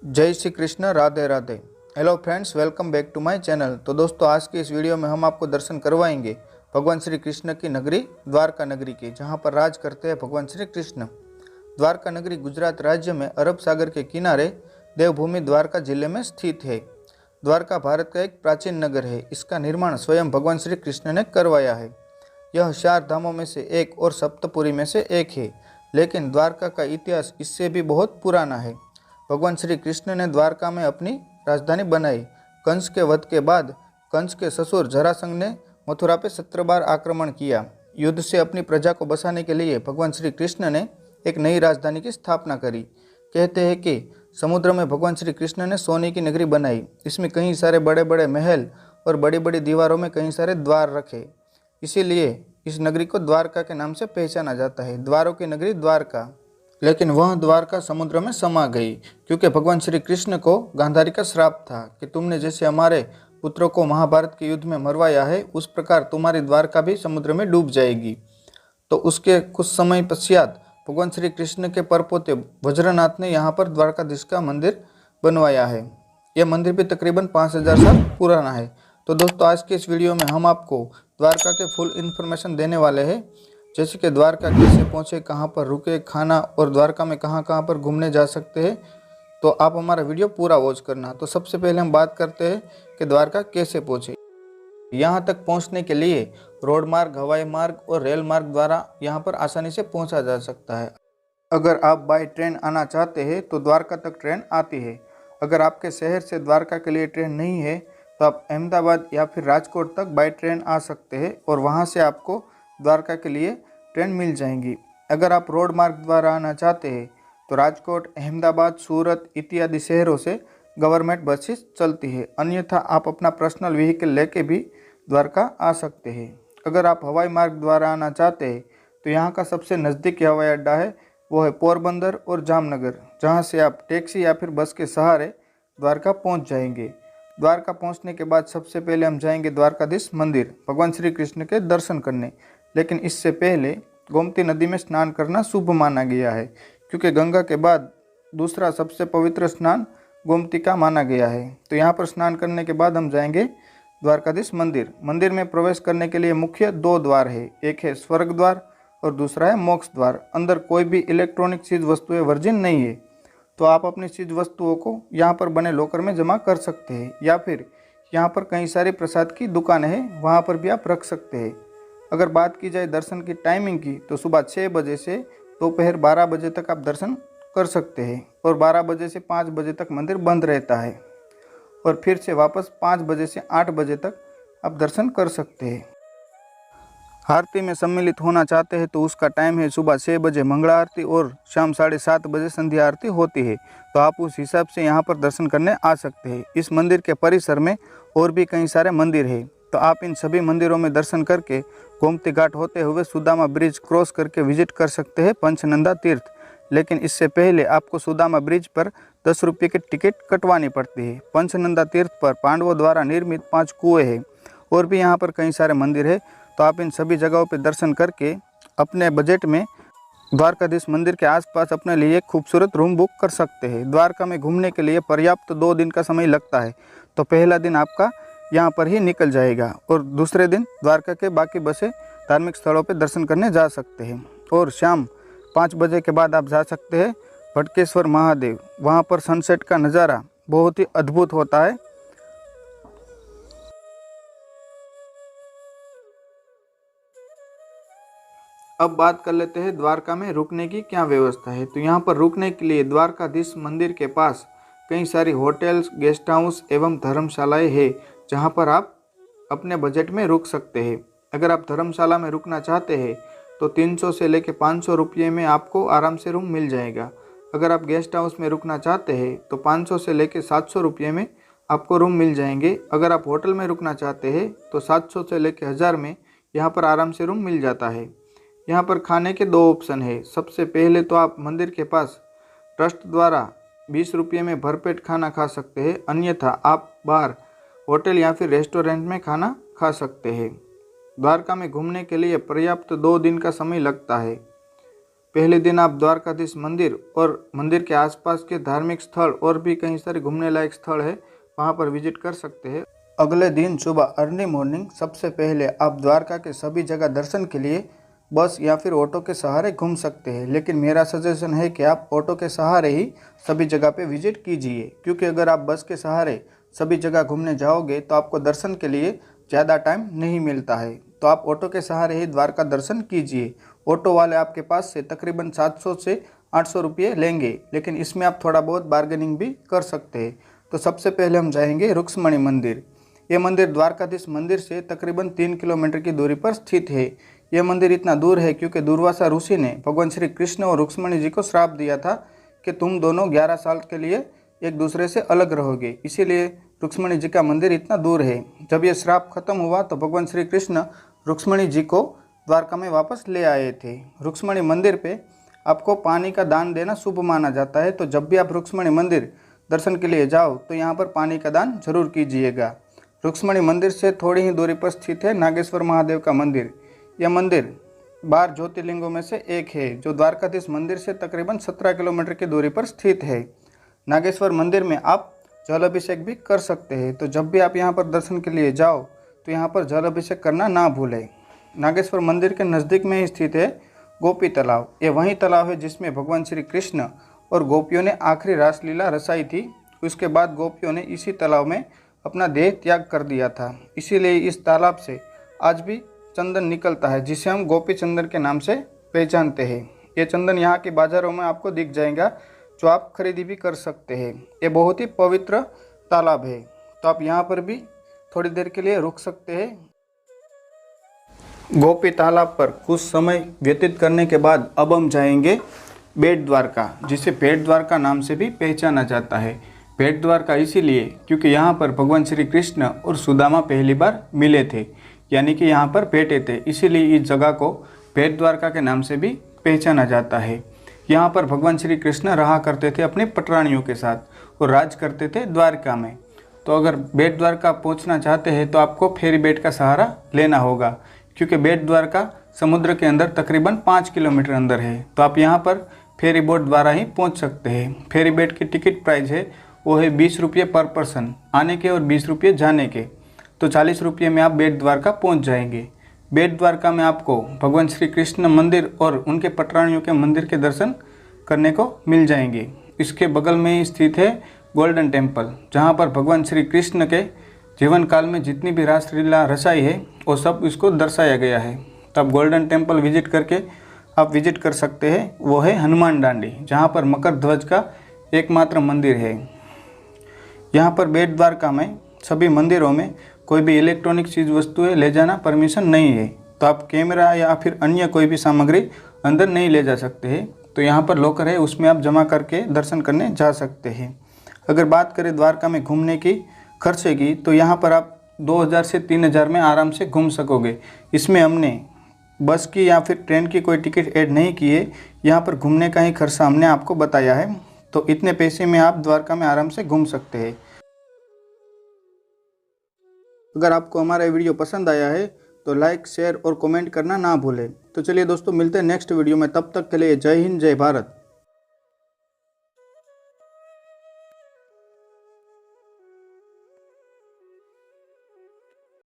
जय Shri Krishna, Radhe Radhe. Hello friends, welcome back to my channel. तो दोस्तों, आज के इस वीडियो में हम आपको दर्शन करवाएंगे भगवान श्री कृष्ण की नगरी द्वारका नगरी के, जहां पर राज करते हैं भगवान श्री कृष्ण। द्वारका नगरी गुजरात राज्य में अरब सागर के किनारे देवभूमि द्वारका जिले में स्थित है। द्वारका भारत का एक प्राचीन नगर है। इसका निर्माण स्वयं भगवान श्री कृष्ण ने करवाया है। यह 4 धामों में से एक और सप्तपुरी में से एक है, लेकिन द्वारका का इतिहास इससे भी बहुत पुराना है। भगवान श्री कृष्ण ने द्वारका में अपनी राजधानी बनाई। कंस के वध के बाद कंस के ससुर जरासंध ने मथुरा पर 17 बार आक्रमण किया। युद्ध से अपनी प्रजा को बचाने के लिए भगवान श्री कृष्ण ने एक नई राजधानी की स्थापना करी। कहते हैं कि समुद्र में भगवान श्री कृष्ण ने सोने की नगरी बनाई। इसमें कई सारे बड़े बड़े महल और बड़ी बड़ी दीवारों में कई सारे द्वार रखे। इसीलिए इस नगरी को द्वारका के नाम से पहचाना जाता है, द्वारों की नगरी द्वारका। लेकिन वह द्वारका समुद्र में समा गई, क्योंकि भगवान श्री कृष्ण को गांधारी का श्राप था कि तुमने जैसे हमारे पुत्रों को महाभारत के युद्ध में मरवाया है, उस प्रकार तुम्हारी द्वारका भी समुद्र में डूब जाएगी। तो उसके कुछ समय पश्चात भगवान श्री कृष्ण के परपोते वज्रनाथ ने यहाँ पर द्वारकाधीश का मंदिर बनवाया है। यह मंदिर भी तकरीबन 5000 साल पुराना है। तो दोस्तों, आज के इस वीडियो में हम आपको द्वारका के फुल इन्फॉर्मेशन देने वाले हैं, जैसे कि द्वारका कैसे पहुँचे, कहाँ पर रुके, खाना और द्वारका में कहाँ कहाँ पर घूमने जा सकते हैं। तो आप हमारा वीडियो पूरा वॉच करना। तो सबसे पहले हम बात करते हैं कि द्वारका कैसे पहुँचे। यहाँ तक पहुँचने के लिए रोड मार्ग, हवाई मार्ग और रेल मार्ग द्वारा यहाँ पर आसानी से पहुँचा जा सकता है। अगर आप बाय ट्रेन आना चाहते हैं तो द्वारका तक ट्रेन आती है। अगर आपके शहर से द्वारका के लिए ट्रेन नहीं है तो आप अहमदाबाद या फिर राजकोट तक बाय ट्रेन आ सकते हैं और वहाँ से आपको द्वारका के लिए ट्रेन मिल जाएंगी। अगर आप रोड मार्ग द्वारा आना चाहते हैं तो राजकोट, अहमदाबाद, सूरत इत्यादि शहरों से गवर्नमेंट बसेस चलती है। अन्यथा आप अपना पर्सनल व्हीकल लेके भी द्वारका आ सकते हैं। अगर आप हवाई मार्ग द्वारा आना चाहते हैं तो यहाँ का सबसे नज़दीकी हवाई अड्डा है, वो है पोरबंदर और जामनगर, जहाँ से आप टैक्सी या फिर बस के सहारे द्वारका पहुँच जाएंगे। द्वारका पहुँचने के बाद सबसे पहले हम जाएंगे द्वारकाधीश मंदिर भगवान श्री कृष्ण के दर्शन करने। लेकिन इससे पहले गोमती नदी में स्नान करना शुभ माना गया है, क्योंकि गंगा के बाद दूसरा सबसे पवित्र स्नान गोमती का माना गया है। तो यहाँ पर स्नान करने के बाद हम जाएंगे द्वारकाधीश मंदिर। मंदिर में प्रवेश करने के लिए मुख्य 2 द्वार है, एक है स्वर्ग द्वार और दूसरा है मोक्ष द्वार। अंदर कोई भी इलेक्ट्रॉनिक चीज़ वस्तुएं वर्जिन नहीं है, तो आप अपनी चीज़ वस्तुओं को यहाँ पर बने लॉकर में जमा कर सकते हैं, या फिर यहाँ पर कई सारे प्रसाद की दुकानें हैं, वहाँ पर भी आप रख सकते हैं। अगर बात की जाए दर्शन की टाइमिंग की, तो सुबह 6 बजे से दोपहर 12 बजे तक आप दर्शन कर सकते हैं और 12 बजे से 5 बजे तक मंदिर बंद रहता है और फिर से वापस 5 बजे से 8 बजे तक आप दर्शन कर सकते हैं। आरती में सम्मिलित होना चाहते हैं तो उसका टाइम है सुबह 6 बजे मंगला आरती और शाम 7:30 बजे संध्या आरती होती है। तो आप उस हिसाब से यहाँ पर दर्शन करने आ सकते हैं। इस मंदिर के परिसर में और भी कई सारे मंदिर हैं, तो आप इन सभी मंदिरों में दर्शन करके गोमती घाट होते हुए सुदामा ब्रिज क्रॉस करके विजिट कर सकते हैं पंचनंदा तीर्थ। लेकिन इससे पहले आपको सुदामा ब्रिज पर 10 रुपये की टिकट कटवानी पड़ती है। पंचनंदा तीर्थ पर पांडवों द्वारा निर्मित 5 कुएँ हैं और भी यहाँ पर कई सारे मंदिर है। तो आप इन सभी जगहों पर दर्शन करके अपने बजट में द्वारकाधीश मंदिर के आसपास अपने लिए एक खूबसूरत रूम बुक कर सकते हैं। द्वारका में घूमने के लिए पर्याप्त 2 दिन का समय लगता है। तो पहला दिन आपका यहाँ पर ही निकल जाएगा और दूसरे दिन द्वारका के बाकी बसे धार्मिक स्थलों पर दर्शन करने जा सकते हैं। और शाम 5 बजे के बाद आप जा सकते हैं भटकेश्वर महादेव। वहाँ पर सनसेट का नज़ारा बहुत ही अद्भुत होता है। अब बात कर लेते हैं द्वारका में रुकने की क्या व्यवस्था है। तो यहाँ पर रुकने के लिए द्वारकाधीश मंदिर के पास कई सारी होटल्स, गेस्ट हाउस एवं धर्मशालाएं हैं, जहाँ पर आप अपने बजट में रुक सकते हैं। अगर आप धर्मशाला में रुकना चाहते हैं तो 300 से लेकर 500 रुपये में आपको आराम से रूम मिल जाएगा। अगर आप गेस्ट हाउस में रुकना चाहते हैं तो 500 से लेकर 700 रुपये में आपको रूम मिल जाएंगे। अगर आप होटल में रुकना चाहते हैं तो 700 से लेकर 1000 में यहाँ पर आराम से रूम मिल जाता है। यहाँ पर खाने के 2 ऑप्शन है। सबसे पहले तो आप मंदिर के पास ट्रस्ट द्वारा 20 रुपये में भरपेट खाना खा सकते हैं, अन्यथा आप बाहर होटल या फिर रेस्टोरेंट में खाना खा सकते हैं। द्वारका में घूमने के लिए पर्याप्त 2 दिन का समय लगता है। पहले दिन आप द्वारकाधीश मंदिर और मंदिर के आसपास के धार्मिक स्थल और भी कई सारे घूमने लायक स्थल है, वहाँ पर विजिट कर सकते हैं। अगले दिन सुबह अर्ली मॉर्निंग सबसे पहले आप द्वारका के सभी जगह दर्शन के लिए बस या फिर ऑटो के सहारे घूम सकते हैं, लेकिन मेरा सजेशन है कि आप ऑटो के सहारे ही सभी जगह पे विजिट कीजिए, क्योंकि अगर आप बस के सहारे सभी जगह घूमने जाओगे तो आपको दर्शन के लिए ज़्यादा टाइम नहीं मिलता है। तो आप ऑटो के सहारे ही द्वारका दर्शन कीजिए। ऑटो वाले आपके पास से तकरीबन 700 से 800 रुपये लेंगे, लेकिन इसमें आप थोड़ा बहुत बार्गेनिंग भी कर सकते हैं। तो सबसे पहले हम जाएंगे रुक्मणी मंदिर। ये मंदिर द्वारकाधीश मंदिर से तकरीबन 3 किलोमीटर की दूरी पर स्थित है। यह मंदिर इतना दूर है क्योंकि दुर्वासा ऋषि ने भगवान श्री कृष्ण और रुक्मणी जी को श्राप दिया था कि तुम दोनों 11 साल के लिए एक दूसरे से अलग रहोगे, इसीलिए रुक्मणी जी का मंदिर इतना दूर है। जब यह श्राप खत्म हुआ तो भगवान श्री कृष्ण रुक्मणी जी को द्वारका में वापस ले आए थे। रुक्मणी मंदिर पे आपको पानी का दान देना शुभ माना जाता है, तो जब भी आप रुक्मणी मंदिर दर्शन के लिए जाओ तो यहाँ पर पानी का दान जरूर कीजिएगा। रुक्मणी मंदिर से थोड़ी ही दूरी पर स्थित है नागेश्वर महादेव का मंदिर। यह मंदिर 12 ज्योतिर्लिंगों में से एक है, जो द्वारकाधीश मंदिर से तकरीबन 17 किलोमीटर की दूरी पर स्थित है। नागेश्वर मंदिर में आप जल अभिषेक भी कर सकते हैं, तो जब भी आप यहाँ पर दर्शन के लिए जाओ तो यहाँ पर जल अभिषेक करना ना भूलें। नागेश्वर मंदिर के नज़दीक में ही स्थित है गोपी तालाब। ये वही तालाब है जिसमें भगवान श्री कृष्ण और गोपियों ने आखिरी रासलीला रचाई थी। उसके बाद गोपियों ने इसी तालाब में अपना देह त्याग कर दिया था, इसीलिए इस तालाब से आज भी चंदन निकलता है, जिसे हम गोपी चंदन के नाम से पहचानते हैं। ये चंदन यहाँ के बाज़ारों में आपको दिख जाएगा, जो आप खरीदी भी कर सकते हैं। ये बहुत ही पवित्र तालाब है, तो आप यहाँ पर भी थोड़ी देर के लिए रुक सकते हैं। गोपी तालाब पर कुछ समय व्यतीत करने के बाद अब हम जाएंगे बेट द्वारका, जिसे बेट द्वारका नाम से भी पहचाना जाता है। बेट द्वारका इसीलिए क्योंकि यहाँ पर भगवान श्री कृष्ण और सुदामा पहली बार मिले थे, यानी कि यहाँ पर बैठे थे, इसीलिए इस जगह को बेट द्वारका के नाम से भी पहचाना जाता है। यहाँ पर भगवान श्री कृष्ण रहा करते थे अपने पटरानियों के साथ और राज करते थे द्वारका में। तो अगर बेट द्वारका पहुँचना चाहते हैं तो आपको फेरी बेट का सहारा लेना होगा, क्योंकि बेट द्वारका समुद्र के अंदर तकरीबन 5 किलोमीटर अंदर है। तो आप यहाँ पर फेरी बोट द्वारा ही पहुँच सकते हैं। फेरी बेट की टिकट प्राइस है वो है 20 रुपये पर पर्सन आने के और 20 रुपये जाने के, तो 40 रुपये में आप बेट द्वारका पहुँच जाएंगे। बेट द्वारका में आपको भगवान श्री कृष्ण मंदिर और उनके पटरानियों के मंदिर के दर्शन करने को मिल जाएंगे। इसके बगल में ही स्थित है गोल्डन टेम्पल, जहाँ पर भगवान श्री कृष्ण के जीवन काल में जितनी भी रासलीला रचाई है वो सब इसको दर्शाया गया है। तब गोल्डन टेम्पल विजिट करके आप विजिट कर सकते हैं। वो है हनुमान डांडी, जहाँ पर मकर ध्वज का एकमात्र मंदिर है। यहाँ पर बेट द्वारका में सभी मंदिरों में कोई भी इलेक्ट्रॉनिक चीज़ वस्तुएं ले जाना परमिशन नहीं है, तो आप कैमरा या फिर अन्य कोई भी सामग्री अंदर नहीं ले जा सकते हैं। तो यहाँ पर लॉकर है, उसमें आप जमा करके दर्शन करने जा सकते हैं। अगर बात करें द्वारका में घूमने की खर्चे की, तो यहाँ पर आप 2000 से 3000 में आराम से घूम सकोगे। इसमें हमने बस की या फिर ट्रेन की कोई टिकट ऐड नहीं की है, यहाँ पर घूमने का ही खर्चा हमने आपको बताया है। तो इतने पैसे में आप द्वारका में आराम से घूम सकते हैं। अगर आपको हमारा वीडियो पसंद आया है तो लाइक, शेयर और कमेंट करना ना भूलें। तो चलिए दोस्तों, मिलते हैं नेक्स्ट वीडियो में। तब तक के लिए जय हिंद, जय भारत।